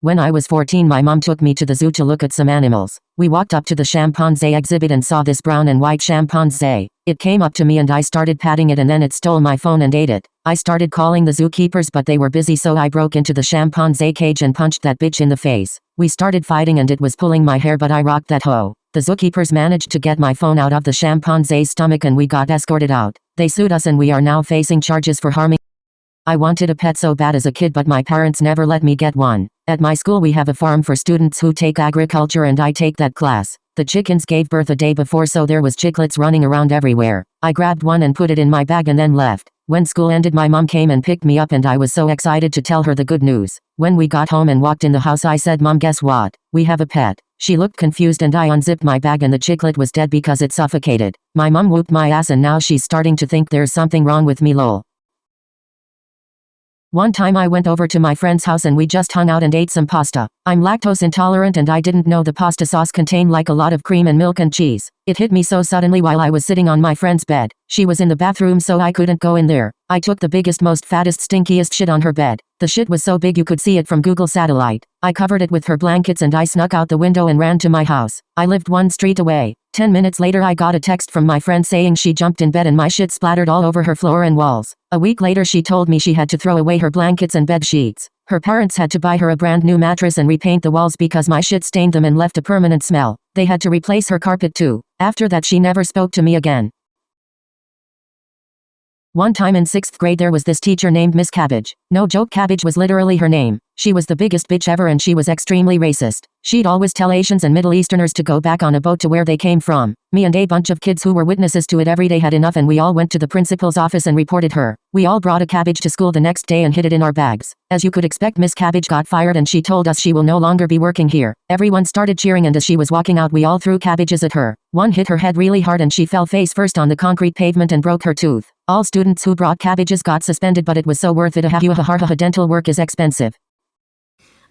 When I was 14, my mom took me to the zoo to look at some animals. We walked up to the chimpanzee exhibit and saw this brown and white chimpanzee. It came up to me and I started patting it and then it stole my phone and ate it. I started calling the zookeepers but they were busy, so I broke into the chimpanzee cage and punched that bitch in the face. We started fighting and it was pulling my hair but I rocked that hoe. The zookeepers managed to get my phone out of the chimpanzee's stomach and we got escorted out. They sued us and we are now facing charges for harming. I wanted a pet so bad as a kid but my parents never let me get one. At my school we have a farm for students who take agriculture and I take that class. The chickens gave birth a day before so there was chicklets running around everywhere. I grabbed one and put it in my bag and then left. When school ended my mom came and picked me up and I was so excited to tell her the good news. When we got home and walked in the house I said, "Mom, guess what? We have a pet." She looked confused and I unzipped my bag and the chicklet was dead because it suffocated. My mom whooped my ass and now she's starting to think there's something wrong with me, lol. One time I went over to my friend's house and we just hung out and ate some pasta. I'm lactose intolerant and I didn't know the pasta sauce contained like a lot of cream and milk and cheese. It hit me so suddenly while I was sitting on my friend's bed. She was in the bathroom so I couldn't go in there. I took the biggest, most fattest, stinkiest shit on her bed. The shit was so big you could see it from Google satellite. I covered it with her blankets and I snuck out the window and ran to my house. I lived one street away. 10 minutes later I got a text from my friend saying she jumped in bed and my shit splattered all over her floor and walls. A week later she told me she had to throw away her blankets and bed sheets. Her parents had to buy her a brand new mattress and repaint the walls because my shit stained them and left a permanent smell. They had to replace her carpet too. After that she never spoke to me again. One time in 6th grade there was this teacher named Miss Cabbage. No joke, Cabbage was literally her name. She was the biggest bitch ever and she was extremely racist. She'd always tell Asians and Middle Easterners to go back on a boat to where they came from. Me and a bunch of kids who were witnesses to it every day had enough and we all went to the principal's office and reported her. We all brought a cabbage to school the next day and hid it in our bags. As you could expect, Miss Cabbage got fired and she told us she will no longer be working here. Everyone started cheering and as she was walking out we all threw cabbages at her. One hit her head really hard and she fell face first on the concrete pavement and broke her tooth. All students who brought cabbages got suspended but it was so worth it. Dental work is expensive.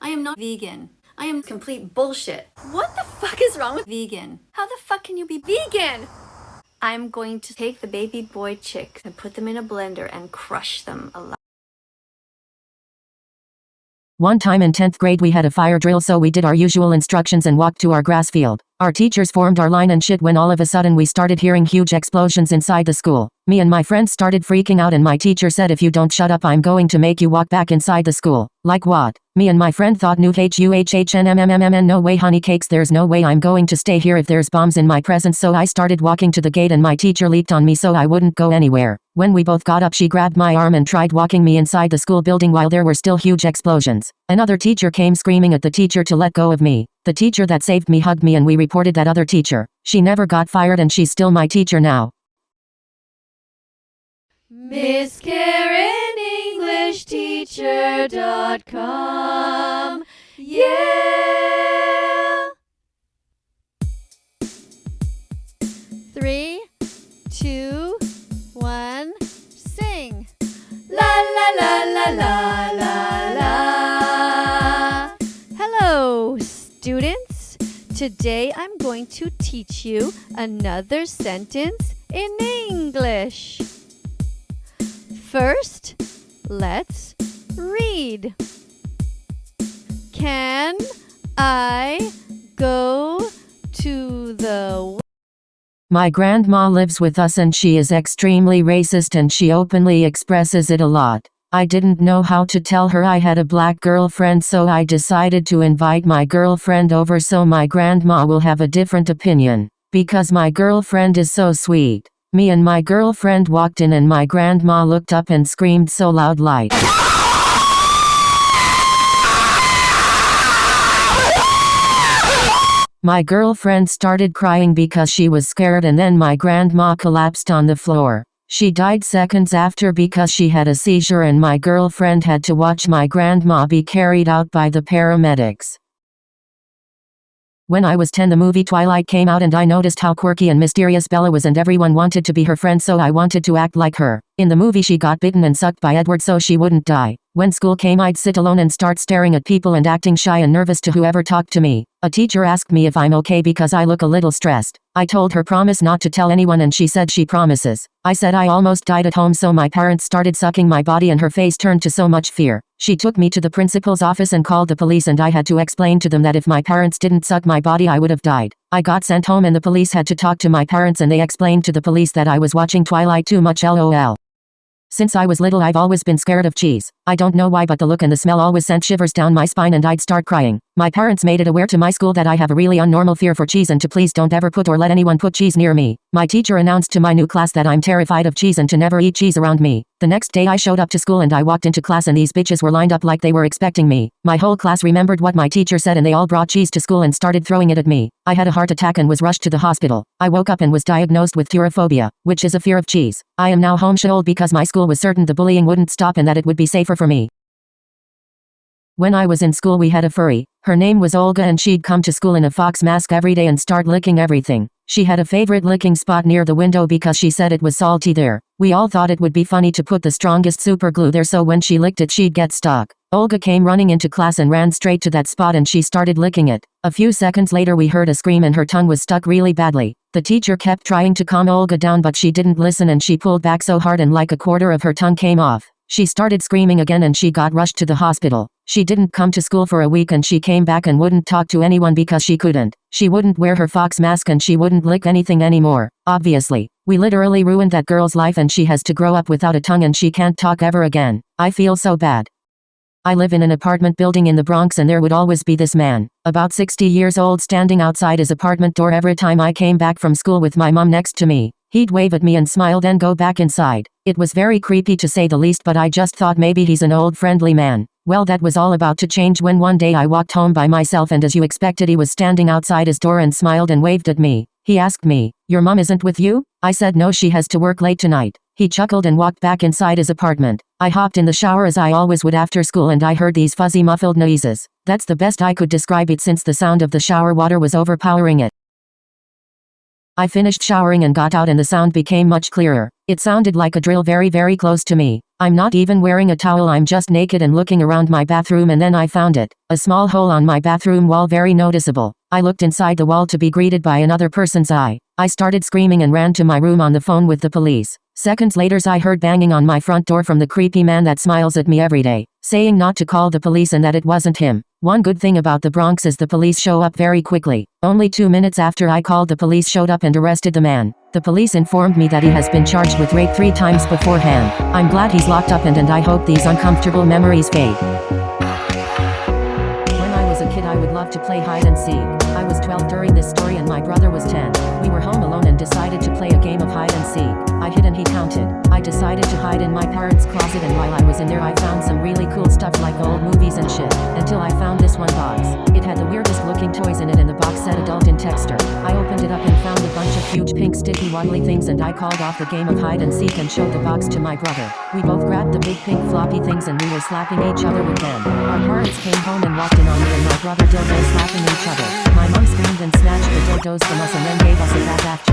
I am not vegan. I am complete bullshit. What the fuck is wrong with vegan? How the fuck can you be vegan? I'm going to take the baby boy chicks and put them in a blender and crush them alive. One time in 10th grade we had a fire drill so we did our usual instructions and walked to our grass field. Our teachers formed our line and shit when all of a sudden we started hearing huge explosions inside the school. Me and my friends started freaking out and my teacher said, "If you don't shut up I'm going to make you walk back inside the school." Like what? Me and my friend thought no way honey cakes, there's no way I'm going to stay here if there's bombs in my presence, so I started walking to the gate and my teacher leaped on me so I wouldn't go anywhere. When we both got up she grabbed my arm and tried walking me inside the school building while there were still huge explosions. Another teacher came screaming at the teacher to let go of me. The teacher that saved me hugged me and we reported that other teacher. She never got fired and she's still my teacher now. MissKarenEnglishTeacher.com. Yeah! 3, 2, 1, sing! La la la la la la la. Hello, students. Today I'm going to teach you another sentence in English. First, let's read. Can I go to the... My grandma lives with us and she is extremely racist and she openly expresses it a lot. I didn't know how to tell her I had a black girlfriend, so I decided to invite my girlfriend over so my grandma will have a different opinion. Because my girlfriend is so sweet. Me and my girlfriend walked in and my grandma looked up and screamed so loud like. My girlfriend started crying because she was scared and then my grandma collapsed on the floor. She died seconds after because she had a seizure and my girlfriend had to watch my grandma be carried out by the paramedics. When I was 10 the movie Twilight came out and I noticed how quirky and mysterious Bella was and everyone wanted to be her friend, so I wanted to act like her. In the movie she got bitten and sucked by Edward so she wouldn't die. When school came I'd sit alone and start staring at people and acting shy and nervous to whoever talked to me. A teacher asked me if I'm okay because I look a little stressed. I told her promise not to tell anyone and she said she promises. I said I almost died at home so my parents started sucking my body and her face turned to so much fear. She took me to the principal's office and called the police, and I had to explain to them that if my parents didn't suck my body I would have died. I got sent home and the police had to talk to my parents, and they explained to the police that I was watching Twilight too much lol. Since I was little I've always been scared of cheese. I don't know why, but the look and the smell always sent shivers down my spine and I'd start crying. My parents made it aware to my school that I have a really unnormal fear for cheese and to please don't ever put or let anyone put cheese near me. My teacher announced to my new class that I'm terrified of cheese and to never eat cheese around me. The next day I showed up to school and I walked into class and these bitches were lined up like they were expecting me. My whole class remembered what my teacher said and they all brought cheese to school and started throwing it at me. I had a heart attack and was rushed to the hospital. I woke up and was diagnosed with turophobia, which is a fear of cheese. I am now homeschooled because my school was certain the bullying wouldn't stop and that it would be safer for me. When I was in school we had a furry. Her name was Olga and she'd come to school in a fox mask every day and start licking everything. She had a favorite licking spot near the window because she said it was salty there. We all thought it would be funny to put the strongest super glue there so when she licked it she'd get stuck. Olga came running into class and ran straight to that spot and she started licking it. A few seconds later we heard a scream and her tongue was stuck really badly. The teacher kept trying to calm Olga down but she didn't listen and she pulled back so hard and like a quarter of her tongue came off. She started screaming again and she got rushed to the hospital. She didn't come to school for a week and she came back and wouldn't talk to anyone because she couldn't. She wouldn't wear her fox mask and she wouldn't lick anything anymore. Obviously, we literally ruined that girl's life and she has to grow up without a tongue and she can't talk ever again. I feel so bad. I live in an apartment building in the Bronx and there would always be this man, about 60 years old, standing outside his apartment door every time I came back from school with my mom next to me. He'd wave at me and smile then go back inside. It was very creepy to say the least, but I just thought maybe he's an old friendly man. Well, that was all about to change when one day I walked home by myself and as you expected he was standing outside his door and smiled and waved at me. He asked me, "Your mom isn't with you?" I said no, she has to work late tonight. He chuckled and walked back inside his apartment. I hopped in the shower as I always would after school and I heard these fuzzy muffled noises. That's the best I could describe it since the sound of the shower water was overpowering it. I finished showering and got out and the sound became much clearer. It sounded like a drill very very close to me. I'm not even wearing a towel, I'm just naked and looking around my bathroom and then I found it. A small hole on my bathroom wall, very noticeable. I looked inside the wall to be greeted by another person's eye. I started screaming and ran to my room on the phone with the police. Seconds later I heard banging on my front door from the creepy man that smiles at me every day, saying not to call the police and that it wasn't him. One good thing about the Bronx is the police show up very quickly. Only 2 minutes after I called the police showed up and arrested the man. The police informed me that he has been charged with rape 3 times beforehand. I'm glad he's locked up and I hope these uncomfortable memories fade. When I was a kid I would love to play hide and seek. I was 12 during this story and my brother was 10. We were home alone and decided to play a game of hide and seek. I hid and he counted. I decided to hide in my parents' closet and while I was in there I found some really cool stuff like old movies and shit. Until I found this one box. It had the weirdest looking toys in it and the box said adult in texture. I opened it up and found a bunch of huge pink sticky wobbly things and I called off the game of hide and seek and showed the box to my brother. We both grabbed the big pink floppy things and we were slapping each other with them. Our parents came home and walked in on me and my brother dildo slapping each other. My mom screamed and snatched the dildos from us and then gave us a bath after.